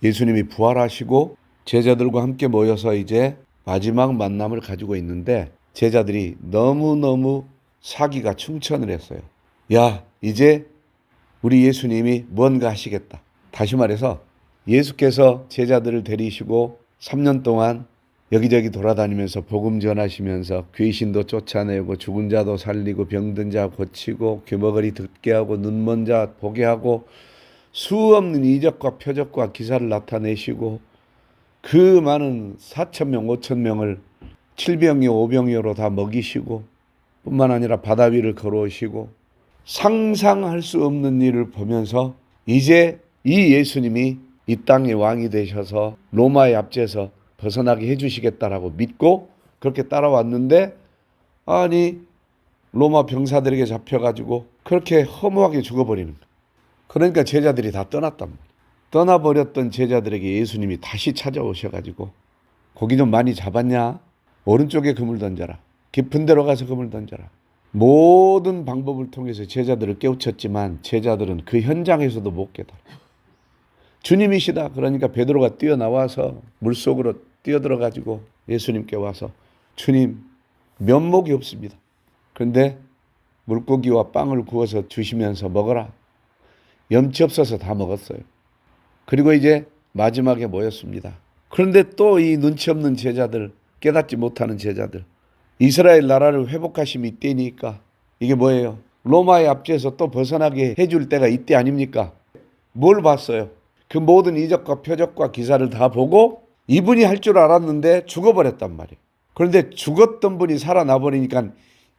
예수님이 부활하시고 제자들과 함께 모여서 이제 마지막 만남을 가지고 있는데 제자들이 너무너무 사기가 충천을 했어요. 야, 이제 우리 예수님이 뭔가 하시겠다. 다시 말해서 예수께서 제자들을 데리시고 3년 동안 여기저기 돌아다니면서 복음 전하시면서 귀신도 쫓아내고 죽은 자도 살리고 병든 자 고치고 귀머거리 듣게 하고 눈먼 자 보게 하고 수없는 이적과 표적과 기사를 나타내시고 그 많은 4,000명 5,000명을 7병이요 5병이요로 다 먹이시고 뿐만 아니라 바다 위를 걸어오시고 상상할 수 없는 일을 보면서 이제 이 예수님이 이 땅의 왕이 되셔서 로마의 압제에서 벗어나게 해주시겠다라고 믿고 그렇게 따라왔는데 아니 로마 병사들에게 잡혀가지고 그렇게 허무하게 죽어버리는 거예요. 그러니까 제자들이 다 떠났단 말이에요. 떠나버렸던 제자들에게 예수님이 다시 찾아오셔가지고 고기 좀 많이 잡았냐? 오른쪽에 그물 던져라. 깊은 데로 가서 그물 던져라. 모든 방법을 통해서 제자들을 깨우쳤지만 제자들은 그 현장에서도 못 깨달아. 주님이시다. 그러니까 베드로가 뛰어나와서 물속으로 뛰어들어가지고 예수님께 와서 주님 면목이 없습니다. 그런데 물고기와 빵을 구워서 주시면서 먹어라. 염치 없어서 다 먹었어요. 그리고 이제 마지막에 모였습니다. 그런데 또 이 눈치 없는 제자들, 깨닫지 못하는 제자들, 이스라엘 나라를 회복하심이 이때니까 이게 뭐예요? 로마의 압제에서 또 벗어나게 해줄 때가 이때 아닙니까? 뭘 봤어요? 그 모든 이적과 표적과 기사를 다 보고 이분이 할 줄 알았는데 죽어버렸단 말이에요. 그런데 죽었던 분이 살아나 버리니까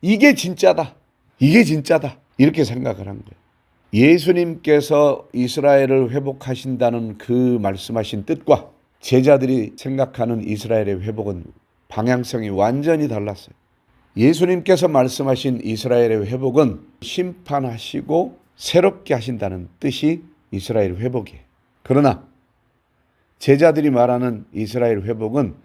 이게 진짜다. 이게 진짜다. 이렇게 생각을 한 거예요. 예수님께서 이스라엘을 회복하신다는 그 말씀하신 뜻과 제자들이 생각하는 이스라엘의 회복은 방향성이 완전히 달랐어요. 예수님께서 말씀하신 이스라엘의 회복은 심판하시고 새롭게 하신다는 뜻이 이스라엘 회복이에요. 그러나 제자들이 말하는 이스라엘 회복은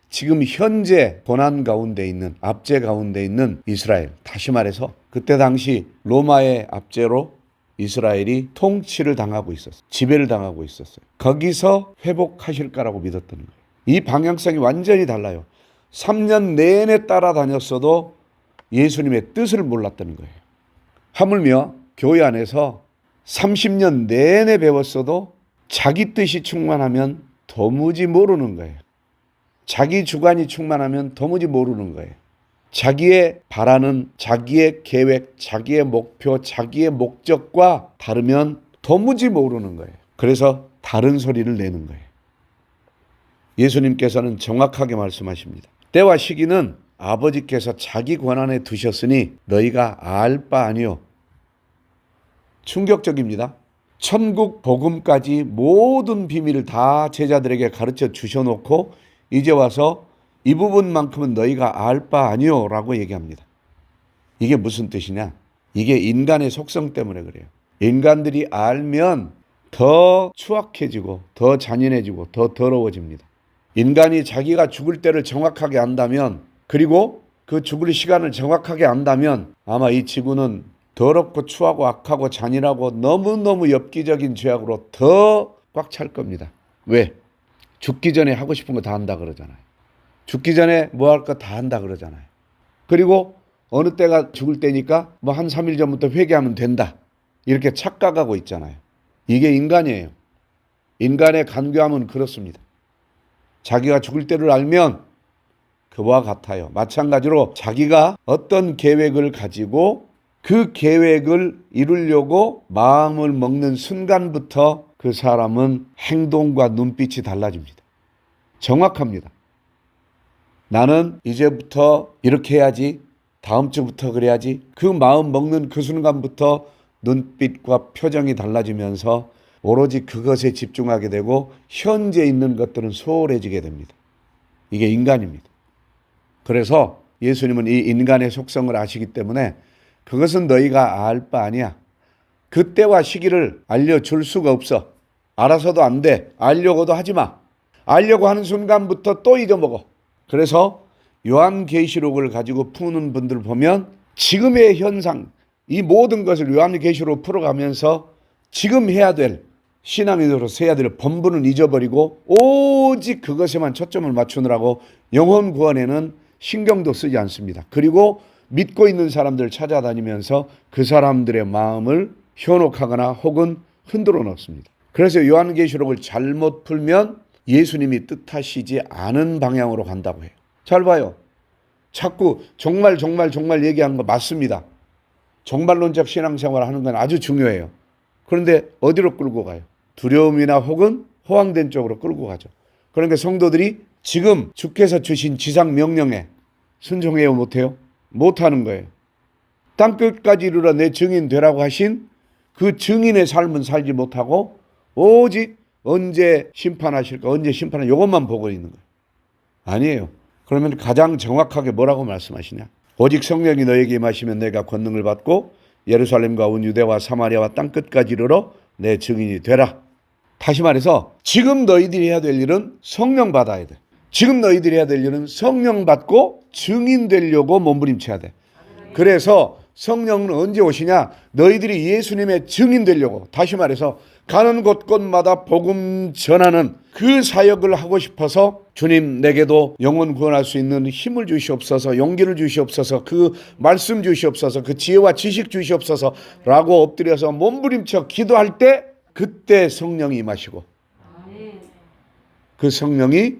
지금 현재 고난 가운데 있는 압제 가운데 있는 이스라엘, 다시 말해서 그때 당시 로마의 압제로 이스라엘이 통치를 당하고 있었어요. 지배를 당하고 있었어요. 거기서 회복하실 거라고 믿었던 거예요. 이 방향성이 완전히 달라요. 3년 내내 따라다녔어도 예수님의 뜻을 몰랐다는 거예요. 하물며 교회 안에서 30년 내내 배웠어도 자기 뜻이 충만하면 도무지 모르는 거예요. 자기 주관이 충만하면 도무지 모르는 거예요. 자기의 바라는 자기의 계획, 자기의 목표, 자기의 목적과 다르면 도무지 모르는 거예요. 그래서 다른 소리를 내는 거예요. 예수님께서는 정확하게 말씀하십니다. 때와 시기는 아버지께서 자기 권한에 두셨으니 너희가 알 바 아니요. 충격적입니다. 천국 복음까지 모든 비밀을 다 제자들에게 가르쳐 주셔놓고 이제 와서 이 부분만큼은 너희가 알 바 아니요 라고 얘기합니다. 이게 무슨 뜻이냐? 이게 인간의 속성 때문에 그래요. 인간들이 알면 더 추악해지고 더 잔인해지고 더 더러워집니다. 인간이 자기가 죽을 때를 정확하게 안다면 그리고 그 죽을 시간을 정확하게 안다면 아마 이 지구는 더럽고 추하고 악하고 잔인하고 너무너무 엽기적인 죄악으로 더 꽉 찰 겁니다. 왜? 죽기 전에 하고 싶은 거 다 한다 그러잖아요. 죽기 전에 뭐 할 거 다 한다 그러잖아요. 그리고 어느 때가 죽을 때니까 뭐 한 3일 전부터 회개하면 된다. 이렇게 착각하고 있잖아요. 이게 인간이에요. 인간의 간교함은 그렇습니다. 자기가 죽을 때를 알면 그와 같아요. 마찬가지로 자기가 어떤 계획을 가지고 그 계획을 이루려고 마음을 먹는 순간부터 그 사람은 행동과 눈빛이 달라집니다. 정확합니다. 나는 이제부터 이렇게 해야지, 다음 주부터 그래야지. 그 마음 먹는 그 순간부터 눈빛과 표정이 달라지면서 오로지 그것에 집중하게 되고 현재 있는 것들은 소홀해지게 됩니다. 이게 인간입니다. 그래서 예수님은 이 인간의 속성을 아시기 때문에 그것은 너희가 알 바 아니야. 그때와 시기를 알려줄 수가 없어. 알아서도 안 돼. 알려고도 하지 마. 알려고 하는 순간부터 또 잊어먹어. 그래서 요한계시록을 가지고 푸는 분들 보면 지금의 현상, 이 모든 것을 요한계시록으로 풀어가면서 지금 해야 될 신앙인으로 세야 될 본분은 잊어버리고 오직 그것에만 초점을 맞추느라고 영혼 구원에는 신경도 쓰지 않습니다. 그리고 믿고 있는 사람들 찾아다니면서 그 사람들의 마음을 현혹하거나 혹은 흔들어 놓습니다. 그래서 요한계시록을 잘못 풀면 예수님이 뜻하시지 않은 방향으로 간다고 해요. 잘 봐요. 자꾸 정말 얘기한 거 맞습니다. 정말론적 신앙생활을 하는 건 아주 중요해요. 그런데 어디로 끌고 가요? 두려움이나 혹은 호황된 쪽으로 끌고 가죠. 그러니까 성도들이 지금 주께서 주신 지상 명령에 순종해요, 못해요? 못하는 거예요. 땅끝까지 이르러 내 증인 되라고 하신 그 증인의 삶은 살지 못하고 오직 언제 심판하실까, 언제 심판하실까 이것만 보고 있는 거예요. 아니에요. 그러면 가장 정확하게 뭐라고 말씀하시냐? 오직 성령이 너에게 임하시면 내가 권능을 받고 예루살렘과 온 유대와 사마리아와 땅끝까지 이르러 내 증인이 되라. 다시 말해서 지금 너희들이 해야 될 일은 성령 받아야 돼. 지금 너희들이 해야 될 일은 성령 받고 증인 되려고 몸부림쳐야 돼. 그래서 성령은 언제 오시냐? 너희들이 예수님의 증인 되려고. 다시 말해서 가는 곳곳마다 복음 전하는 그 사역을 하고 싶어서 주님 내게도 영혼 구원할 수 있는 힘을 주시옵소서, 용기를 주시옵소서, 그 말씀 주시옵소서, 그 지혜와 지식 주시옵소서 라고 엎드려서 몸부림쳐 기도할 때 그때 성령이 임하시고 그 성령이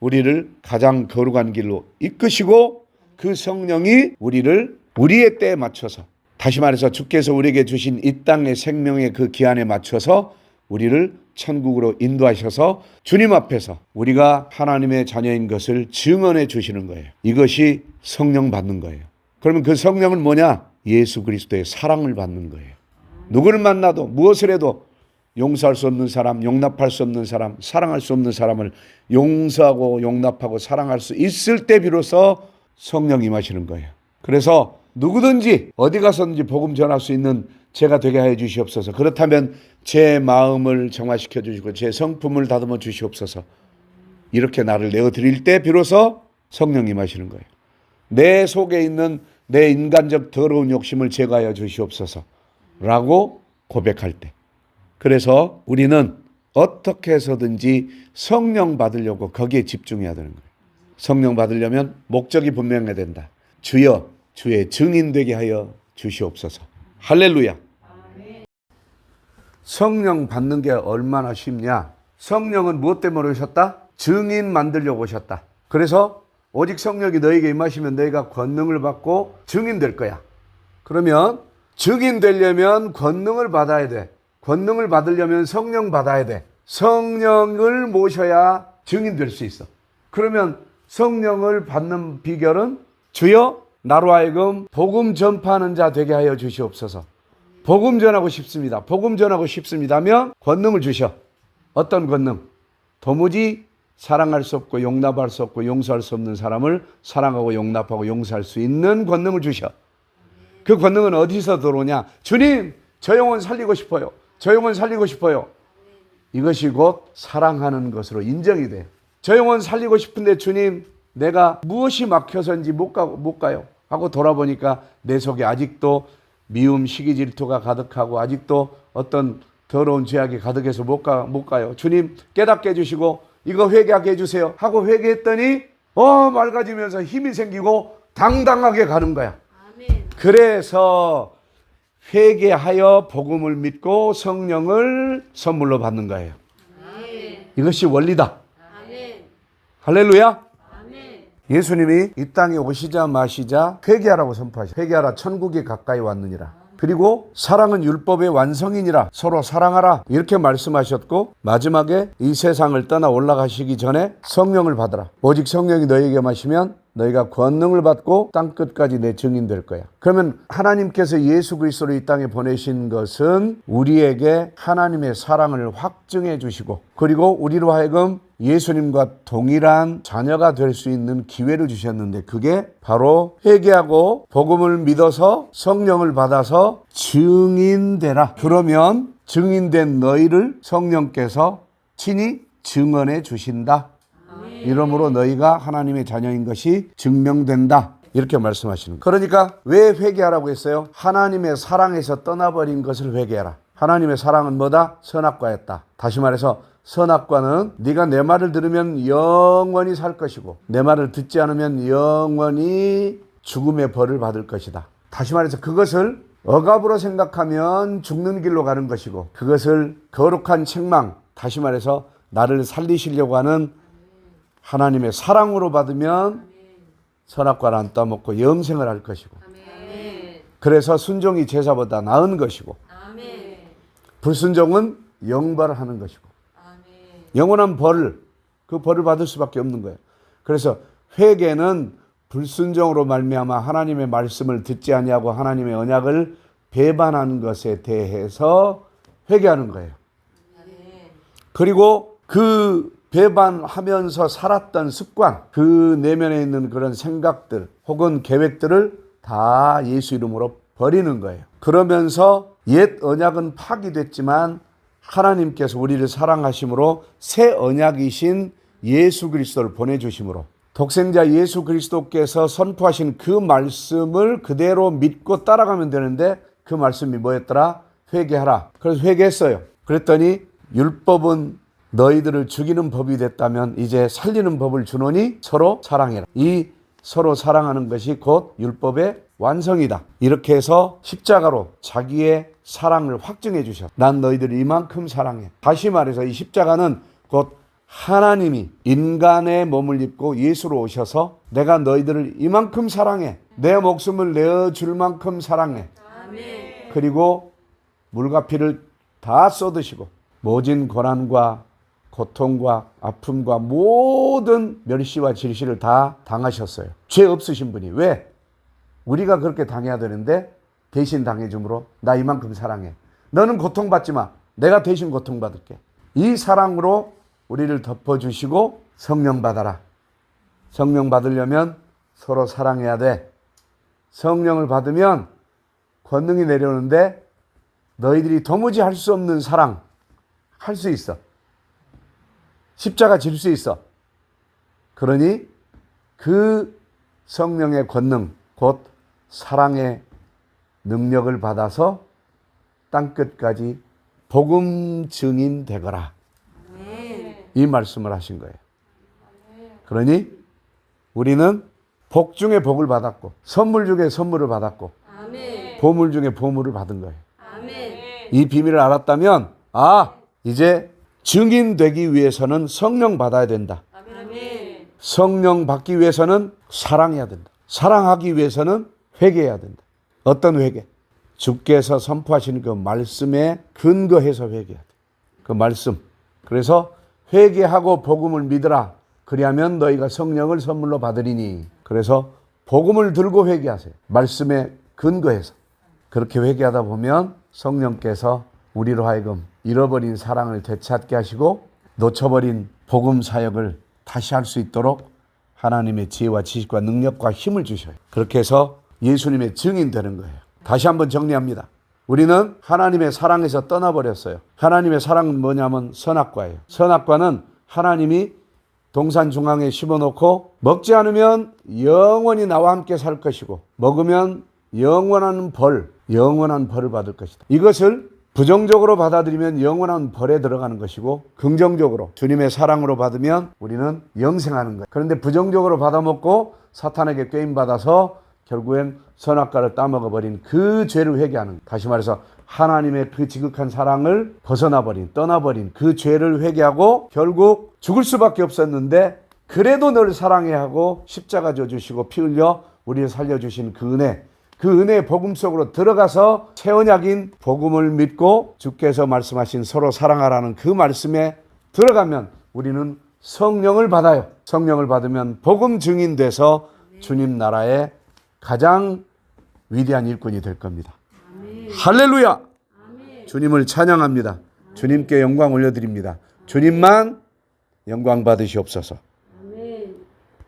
우리를 가장 거룩한 길로 이끄시고 그 성령이 우리를 우리의 때에 맞춰서, 다시 말해서 주께서 우리에게 주신 이 땅의 생명의 그 기한에 맞춰서 우리를 천국으로 인도하셔서 주님 앞에서 우리가 하나님의 자녀인 것을 증언해 주시는 거예요. 이것이 성령 받는 거예요. 그러면 그 성령은 뭐냐? 예수 그리스도의 사랑을 받는 거예요. 누구를 만나도 무엇을 해도 용서할 수 없는 사람, 용납할 수 없는 사람, 사랑할 수 없는 사람을 용서하고 용납하고 사랑할 수 있을 때 비로소 성령이 임하시는 거예요. 그래서 누구든지 어디 가서든지 복음 전할 수 있는 제가 되게 하여 주시옵소서. 그렇다면 제 마음을 정화시켜 주시고 제 성품을 다듬어 주시옵소서. 이렇게 나를 내어드릴 때 비로소 성령이 임하시는 거예요. 내 속에 있는 내 인간적 더러운 욕심을 제거하여 주시옵소서 라고 고백할 때, 그래서 우리는 어떻게 해서든지 성령 받으려고 거기에 집중해야 되는 거예요. 성령 받으려면 목적이 분명해야 된다. 주여 주의 증인 되게 하여 주시옵소서. 할렐루야. 성령 받는 게 얼마나 쉽냐? 성령은 무엇 때문에 오셨다? 증인 만들려고 오셨다. 그래서 오직 성령이 너에게 임하시면 너희가 권능을 받고 증인 될 거야. 그러면 증인 되려면 권능을 받아야 돼. 권능을 받으려면 성령 받아야 돼. 성령을 모셔야 증인 될 수 있어. 그러면 성령을 받는 비결은 주여 나로 하여금 복음 전파하는 자 되게 하여 주시옵소서. 복음 전하고 싶습니다. 복음 전하고 싶습니다면 권능을 주셔. 어떤 권능? 도무지 사랑할 수 없고 용납할 수 없고 용서할 수 없는 사람을 사랑하고 용납하고 용서할 수 있는 권능을 주셔. 그 권능은 어디서 들어오냐? 주님, 저 영혼 살리고 싶어요. 저 영혼 살리고 싶어요. 이것이 곧 사랑하는 것으로 인정이 돼. 저 영혼 살리고 싶은데 주님, 내가 무엇이 막혀서인지 못 가요 하고 돌아보니까 내 속에 아직도 미움, 시기, 질투가 가득하고 아직도 어떤 더러운 죄악이 가득해서 못 가요. 주님 깨닫게 해주시고 이거 회개하게 해주세요 하고 회개했더니 맑아지면서 힘이 생기고 당당하게 가는 거야. 아멘. 그래서 회개하여 복음을 믿고 성령을 선물로 받는 거예요. 아멘. 이것이 원리다. 아멘. 할렐루야. 예수님이 이 땅에 오시자 마시자 회개하라고 선포하셨어요. 회개하라, 천국이 가까이 왔느니라. 그리고 사랑은 율법의 완성이니라. 서로 사랑하라 이렇게 말씀하셨고 마지막에 이 세상을 떠나 올라가시기 전에 성령을 받으라. 오직 성령이 너희에게 마시면 너희가 권능을 받고 땅끝까지 내 증인 될 거야. 그러면 하나님께서 예수 그리스도를 이 땅에 보내신 것은 우리에게 하나님의 사랑을 확증해 주시고 그리고 우리로 하여금 예수님과 동일한 자녀가 될 수 있는 기회를 주셨는데 그게 바로 회개하고 복음을 믿어서 성령을 받아서 증인되라. 그러면 증인된 너희를 성령께서 친히 증언해 주신다. 이러므로 너희가 하나님의 자녀인 것이 증명된다. 이렇게 말씀하시는 거예요. 그러니까 왜 회개하라고 했어요? 하나님의 사랑에서 떠나버린 것을 회개하라. 하나님의 사랑은 뭐다? 선악과였다. 다시 말해서 선악과는 네가 내 말을 들으면 영원히 살 것이고 내 말을 듣지 않으면 영원히 죽음의 벌을 받을 것이다. 다시 말해서 그것을 억압으로 생각하면 죽는 길로 가는 것이고 그것을 거룩한 책망, 다시 말해서 나를 살리시려고 하는 하나님의 사랑으로 받으면 선악과를 안 따먹고 영생을 할 것이고 그래서 순종이 제사보다 나은 것이고 불순종은 영벌을 하는 것이고 영원한 벌을 그 벌을 받을 수밖에 없는 거예요. 그래서 회개는 불순종으로 말미암아 하나님의 말씀을 듣지 아니하고 하나님의 언약을 배반하는 것에 대해서 회개하는 거예요. 그리고 그 배반하면서 살았던 습관, 그 내면에 있는 그런 생각들 혹은 계획들을 다 예수 이름으로 버리는 거예요. 그러면서 옛 언약은 파기됐지만 하나님께서 우리를 사랑하심으로 새 언약이신 예수 그리스도를 보내주심으로 독생자 예수 그리스도께서 선포하신 그 말씀을 그대로 믿고 따라가면 되는데 그 말씀이 뭐였더라? 회개하라. 그래서 회개했어요. 그랬더니 율법은 너희들을 죽이는 법이 됐다면 이제 살리는 법을 주노니 서로 사랑해라. 이 서로 사랑하는 것이 곧 율법의 완성이다. 이렇게 해서 십자가로 자기의 사랑을 확증해 주셨다. 난 너희들을 이만큼 사랑해. 다시 말해서 이 십자가는 곧 하나님이 인간의 몸을 입고 예수로 오셔서 내가 너희들을 이만큼 사랑해. 내 목숨을 내어줄 만큼 사랑해. 아멘. 그리고 물과 피를 다 쏟으시고 모진 고난과 고통과 아픔과 모든 멸시와 질시를 다 당하셨어요. 죄 없으신 분이. 왜? 우리가 그렇게 당해야 되는데 대신 당해줌으로 나 이만큼 사랑해. 너는 고통받지 마. 내가 대신 고통받을게. 이 사랑으로 우리를 덮어주시고 성령 받아라. 성령 받으려면 서로 사랑해야 돼. 성령을 받으면 권능이 내려오는데 너희들이 도무지 할 수 없는 사랑 할 수 있어. 십자가 질 수 있어. 그러니 그 성령의 권능 곧 사랑의 능력을 받아서 땅끝까지 복음 증인 되거라. 이 말씀을 하신 거예요. 그러니 우리는 복 중에 복을 받았고 선물 중에 선물을 받았고 보물 중에 보물을 받은 거예요. 이 비밀을 알았다면 이제 증인되기 위해서는 성령 받아야 된다. 성령 받기 위해서는 사랑해야 된다. 사랑하기 위해서는 회개해야 된다. 어떤 회개? 주께서 선포하시는 그 말씀에 근거해서 회개해야 돼. 그 말씀. 그래서 회개하고 복음을 믿으라. 그리하면 너희가 성령을 선물로 받으리니. 그래서 복음을 들고 회개하세요. 말씀에 근거해서. 그렇게 회개하다 보면 성령께서 우리로 하여금 잃어버린 사랑을 되찾게 하시고 놓쳐버린 복음 사역을 다시 할 수 있도록 하나님의 지혜와 지식과 능력과 힘을 주셔요. 그렇게 해서 예수님의 증인 되는 거예요. 다시 한번 정리합니다. 우리는 하나님의 사랑에서 떠나버렸어요. 하나님의 사랑은 뭐냐면 선악과예요. 선악과는 하나님이 동산 중앙에 심어놓고 먹지 않으면 영원히 나와 함께 살 것이고 먹으면 영원한 벌을 받을 것이다. 이것을 부정적으로 받아들이면 영원한 벌에 들어가는 것이고 긍정적으로 주님의 사랑으로 받으면 우리는 영생하는 거예요. 그런데 부정적으로 받아먹고 사탄에게 꾀임받아서 결국엔 선악과를 따먹어버린 그 죄를 회개하는 거예요. 다시 말해서 하나님의 그 지극한 사랑을 떠나버린 그 죄를 회개하고 결국 죽을 수밖에 없었는데 그래도 널 사랑해야 하고 십자가 져주시고 피 흘려 우리를 살려주신 그 은혜의 복음 속으로 들어가서 새 언약인 복음을 믿고 주께서 말씀하신 서로 사랑하라는 그 말씀에 들어가면 우리는 성령을 받아요. 성령을 받으면 복음 증인돼서 주님 나라의 가장 위대한 일꾼이 될 겁니다. 아멘. 할렐루야! 아멘. 주님을 찬양합니다. 주님께 영광 올려드립니다. 주님만 영광 받으시옵소서.